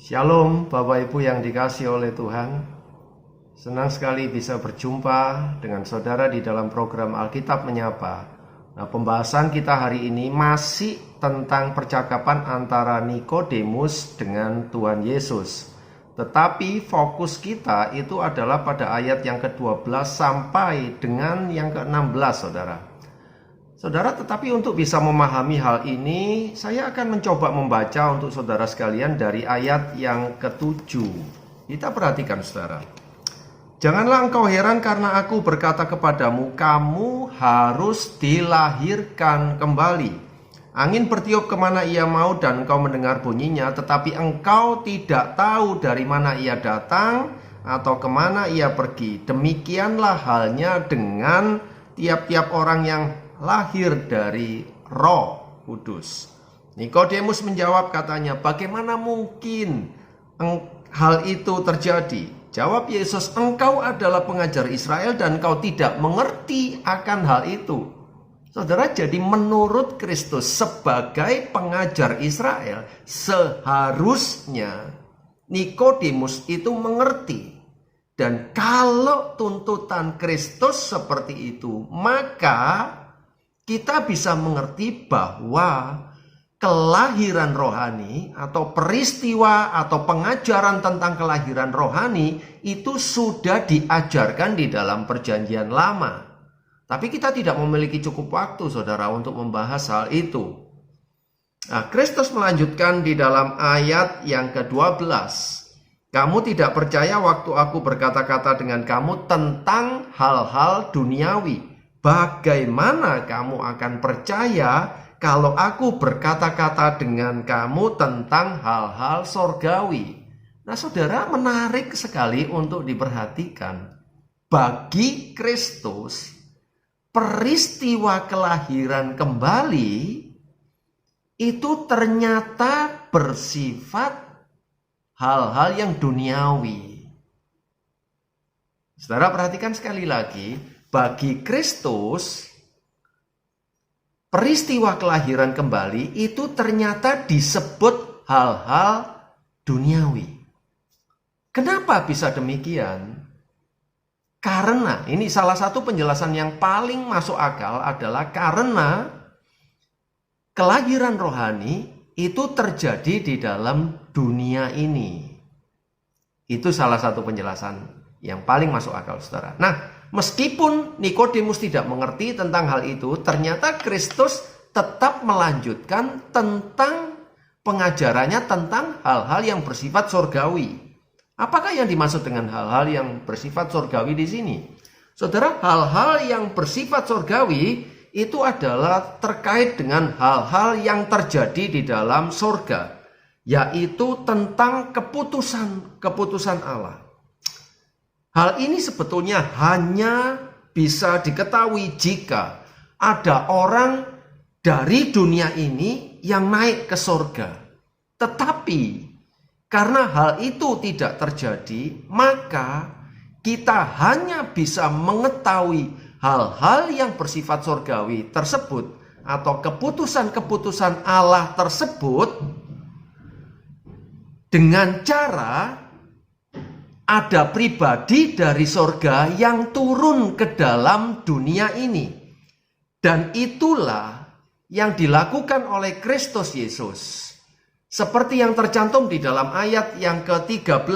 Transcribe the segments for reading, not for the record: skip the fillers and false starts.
Shalom Bapak Ibu yang dikasihi oleh Tuhan. Senang sekali bisa berjumpa dengan saudara di dalam program Alkitab Menyapa. Nah, pembahasan kita hari ini masih tentang percakapan antara Nikodemus dengan Tuhan Yesus. Tetapi fokus kita itu adalah pada ayat yang ke-12 sampai dengan yang ke-16, saudara. Saudara, tetapi untuk bisa memahami hal ini, saya akan mencoba membaca untuk saudara sekalian dari ayat yang ke-7. Kita perhatikan, saudara. Janganlah engkau heran karena aku berkata kepadamu, kamu harus dilahirkan kembali. Angin bertiup kemana ia mau dan engkau mendengar bunyinya, tetapi engkau tidak tahu dari mana ia datang atau kemana ia pergi. Demikianlah halnya dengan tiap-tiap orang yang lahir dari Roh Kudus. Nikodemus menjawab, katanya, bagaimana mungkin hal itu terjadi? Jawab Yesus, engkau adalah pengajar Israel dan engkau tidak mengerti akan hal itu. Saudara, jadi menurut Kristus sebagai pengajar Israel, seharusnya Nikodemus itu mengerti. Dan kalau tuntutan Kristus seperti itu, maka kita bisa mengerti bahwa kelahiran rohani atau peristiwa atau pengajaran tentang kelahiran rohani itu sudah diajarkan di dalam Perjanjian Lama. Tapi kita tidak memiliki cukup waktu, saudara, untuk membahas hal itu. Nah, Kristus melanjutkan di dalam ayat yang ke-12. Kamu tidak percaya waktu aku berkata-kata dengan kamu tentang hal-hal duniawi. Bagaimana kamu akan percaya kalau aku berkata-kata dengan kamu tentang hal-hal sorgawi? Nah, saudara, menarik sekali untuk diperhatikan. Bagi Kristus, peristiwa kelahiran kembali itu ternyata bersifat hal-hal yang duniawi. Saudara, perhatikan sekali lagi. Bagi Kristus, peristiwa kelahiran kembali itu ternyata disebut hal-hal duniawi. Kenapa bisa demikian? Karena, ini salah satu penjelasan yang paling masuk akal adalah karena kelahiran rohani itu terjadi di dalam dunia ini. Itu salah satu penjelasan yang paling masuk akal, saudara. Nah, meskipun Nikodemus tidak mengerti tentang hal itu, ternyata Kristus tetap melanjutkan tentang pengajarannya tentang hal-hal yang bersifat surgawi. Apakah yang dimaksud dengan hal-hal yang bersifat surgawi di sini? Saudara, hal-hal yang bersifat surgawi itu adalah terkait dengan hal-hal yang terjadi di dalam surga, yaitu tentang keputusan Allah. Hal ini sebetulnya hanya bisa diketahui jika ada orang dari dunia ini yang naik ke surga. Tetapi karena hal itu tidak terjadi, maka kita hanya bisa mengetahui hal-hal yang bersifat surgawi tersebut atau keputusan-keputusan Allah tersebut dengan cara ada pribadi dari sorga yang turun ke dalam dunia ini. Dan itulah yang dilakukan oleh Kristus Yesus. Seperti yang tercantum di dalam ayat yang ke-13.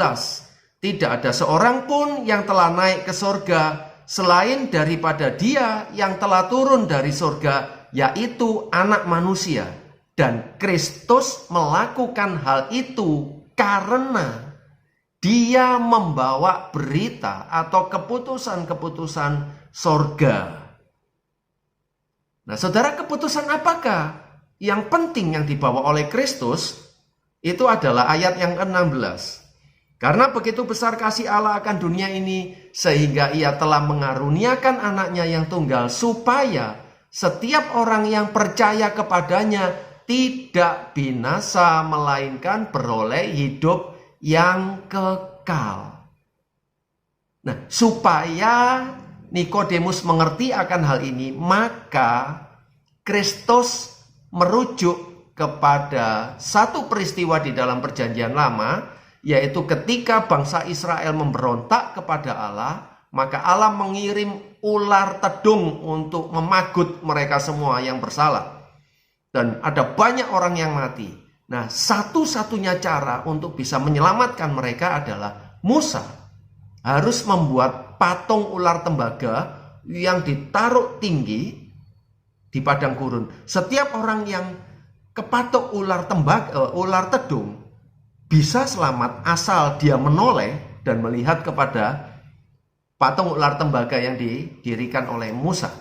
Tidak ada seorang pun yang telah naik ke sorga selain daripada Dia yang telah turun dari sorga, yaitu Anak Manusia. Dan Kristus melakukan hal itu karena Dia membawa berita atau keputusan-keputusan sorga. Nah, saudara, keputusan apakah yang penting yang dibawa oleh Kristus? Itu adalah ayat yang ke-16. Karena begitu besar kasih Allah akan dunia ini, sehingga Ia telah mengaruniakan anaknya yang tunggal, supaya setiap orang yang percaya kepadanya tidak binasa, melainkan beroleh hidup yang kekal. Nah, supaya Nikodemus mengerti akan hal ini, maka Kristus merujuk kepada satu peristiwa di dalam Perjanjian Lama yaitu ketika bangsa Israel memberontak kepada Allah, maka Allah mengirim ular tedung untuk memagut mereka semua yang bersalah. Dan ada banyak orang yang mati. Nah, satu-satunya cara untuk bisa menyelamatkan mereka adalah Musa harus membuat patung ular tembaga yang ditaruh tinggi di padang gurun. Setiap orang yang kepatok ular tedung bisa selamat asal dia menoleh dan melihat kepada patung ular tembaga yang didirikan oleh Musa.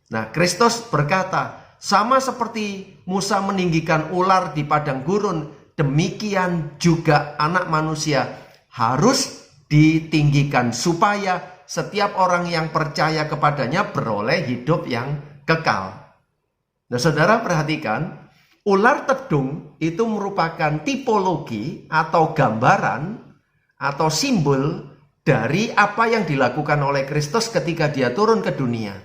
Nah, Kristus berkata, sama seperti Musa meninggikan ular di padang gurun, demikian juga anak manusia harus ditinggikan supaya setiap orang yang percaya kepadanya beroleh hidup yang kekal. Nah, saudara perhatikan, ular tedung itu merupakan tipologi atau gambaran atau simbol dari apa yang dilakukan oleh Kristus ketika dia turun ke dunia,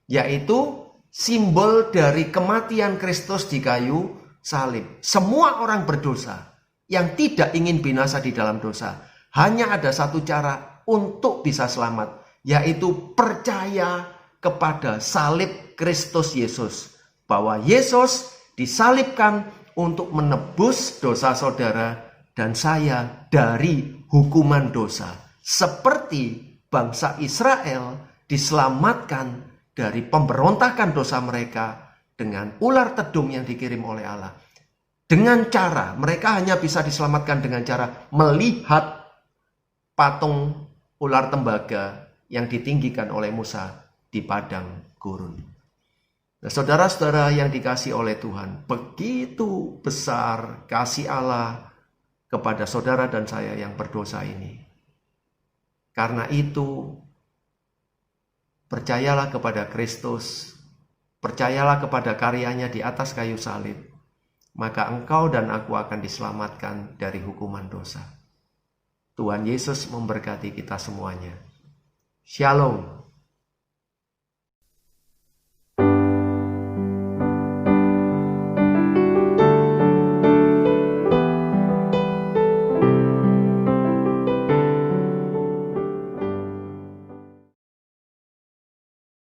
yaitu simbol dari kematian Kristus di kayu salib. Semua orang berdosa yang tidak ingin binasa di dalam dosa, hanya ada satu cara untuk bisa selamat, yaitu percaya kepada salib Kristus Yesus. Bahwa Yesus disalibkan untuk menebus dosa saudara dan saya dari hukuman dosa. Seperti bangsa Israel diselamatkan dari pemberontakan dosa mereka dengan ular tedung yang dikirim oleh Allah. Dengan cara, mereka hanya bisa diselamatkan dengan cara melihat patung ular tembaga yang ditinggikan oleh Musa di padang gurun. Nah, saudara-saudara yang dikasihi oleh Tuhan, begitu besar kasih Allah kepada saudara dan saya yang berdosa ini. Karena itu, percayalah kepada Kristus, percayalah kepada karyanya di atas kayu salib, maka engkau dan aku akan diselamatkan dari hukuman dosa. Tuhan Yesus memberkati kita semuanya. Shalom.